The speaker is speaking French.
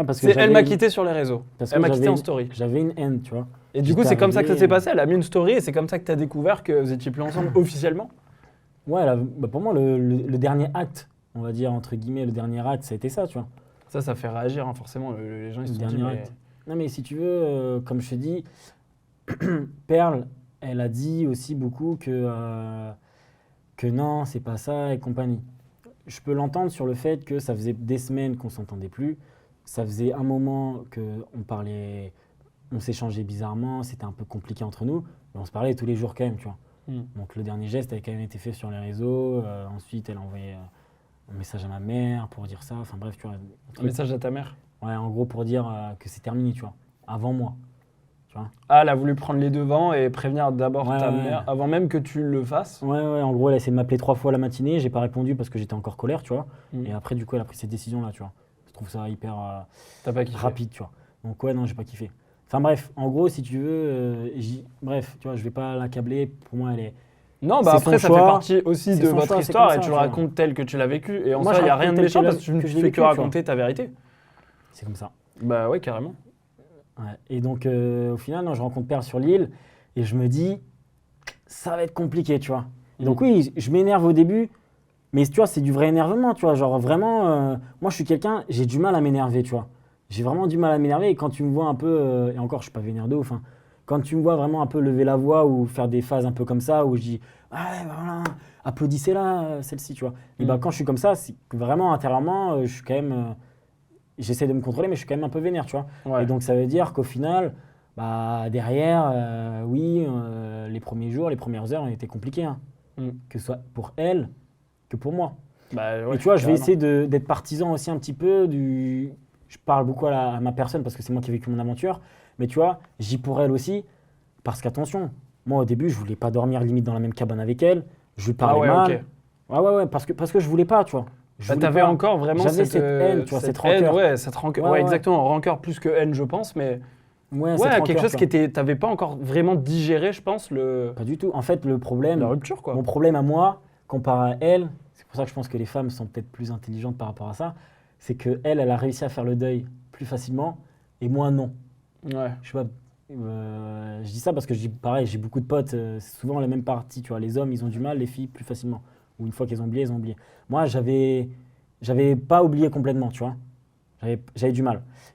Ah, parce que C'est elle j'avais m'a une- quitté sur les réseaux. parce que Elle m'a quitté j'avais en une- story. J'avais une haine, tu vois. Et du coup, J'étais c'est comme ça que ça arrivé- s'est passé. Elle a mis une story et c'est comme ça que tu as découvert que vous étiez plus ensemble officiellement. Ouais, pour moi, le dernier acte, on va dire, entre guillemets, le dernier acte, ça a été ça, tu vois. Ça fait réagir, hein, forcément. Les gens, ils se Le sont dit, dernier mais... acte. Non, mais si tu veux, comme je te dis, Perle, elle a dit aussi beaucoup que non, c'est pas ça et compagnie. Je peux l'entendre sur le fait que ça faisait des semaines qu'on s'entendait plus. Ça faisait un moment qu'on parlait, on s'échangeait bizarrement, c'était un peu compliqué entre nous, mais on se parlait tous les jours quand même, tu vois. Donc le dernier geste avait quand même été fait sur les réseaux. Ensuite, elle a envoyé un message à ma mère pour dire ça. Enfin bref, tu vois. Un message à ta mère. Ouais, en gros pour dire que c'est terminé, tu vois. Avant moi, tu vois. Ah, elle a voulu prendre les devants et prévenir d'abord Ouais, ta ouais. mère, avant même que tu le fasses. Ouais, en gros, elle a essayé de m'appeler 3 fois la matinée. J'ai pas répondu parce que j'étais encore colère, tu vois. Mm. Et après, du coup, elle a pris cette décision-là, tu vois. Je trouve ça hyper T'as pas kiffé. rapide, tu vois. Donc ouais, non, j'ai pas kiffé. Enfin bref, en gros, si tu veux, bref, tu vois, je vais pas l'accabler. Pour moi, elle est. Non, bah C'est après, son ça fait choix. partie aussi C'est de son votre choix, c'est histoire comme et ça, tu tu le vois. racontes tel que tu l'as vécu. Et en Moi, soi, je il n'y a rien raconte de tel méchant que parce que tu ne je l'ai fais vécu, que tu vois. raconter ta vérité. C'est comme ça. Bah ouais, carrément. Ouais. Et donc, au final, non, je rencontre Perle sur l'île et je me dis, ça va être compliqué, tu vois. Et donc, oui, je m'énerve au début, mais tu vois, c'est du vrai énervement, tu vois. Genre, vraiment, moi, je suis quelqu'un, j'ai du mal à m'énerver, tu vois. J'ai vraiment du mal à m'énerver et quand tu me vois un peu, et encore, je suis pas vénère de ouf, hein, quand tu me vois vraiment un peu lever la voix ou faire des phases un peu comme ça, où je dis, ah ouais, bah voilà, applaudissez-la, celle-ci, tu vois. Et bah, quand je suis comme ça, c'est que vraiment, intérieurement, je suis quand même. J'essaie de me contrôler, mais je suis quand même un peu vénère, tu vois. Ouais. Et donc, ça veut dire qu'au final, bah, derrière, oui, les premiers jours, les premières heures ont été compliquées, hein. Que ce soit pour elle que pour moi. Bah ouais, Et tu vois, je vais carrément. essayer d'être partisan aussi un petit peu du. Je parle beaucoup à ma personne parce que c'est moi qui ai vécu mon aventure, mais tu vois, j'y pour elle aussi, parce qu'attention, moi au début, je voulais pas dormir limite dans la même cabane avec elle, je lui parlais Ah ouais, mal. ok. Ouais, parce que je voulais pas, tu vois. Je Bah, voulais t'avais pas. encore vraiment J'avais cette haine, tu vois, cette haine, rancœur. ouais, cette rancœur. Ouais, exactement, rancœur plus que haine, je pense, mais Ouais, ouais, cette quelque rancœur, chose tu qui vois. était, t'avais pas encore vraiment digéré, je pense, Pas du tout. En fait, le la problème, rupture, quoi. mon problème à moi, comparé à elle, c'est pour ça que je pense que les femmes sont peut-être plus intelligentes par rapport à ça, c'est que elle a réussi à faire le deuil plus facilement et moi non. Ouais. Je sais pas. Je dis ça parce que pareil, j'ai beaucoup de potes, c'est souvent la même partie, tu vois. Les hommes, ils ont du mal, les filles plus facilement. Ou une fois qu'elles ont oublié, elles ont oublié. Moi, j'avais pas oublié complètement, tu vois. J'avais du mal.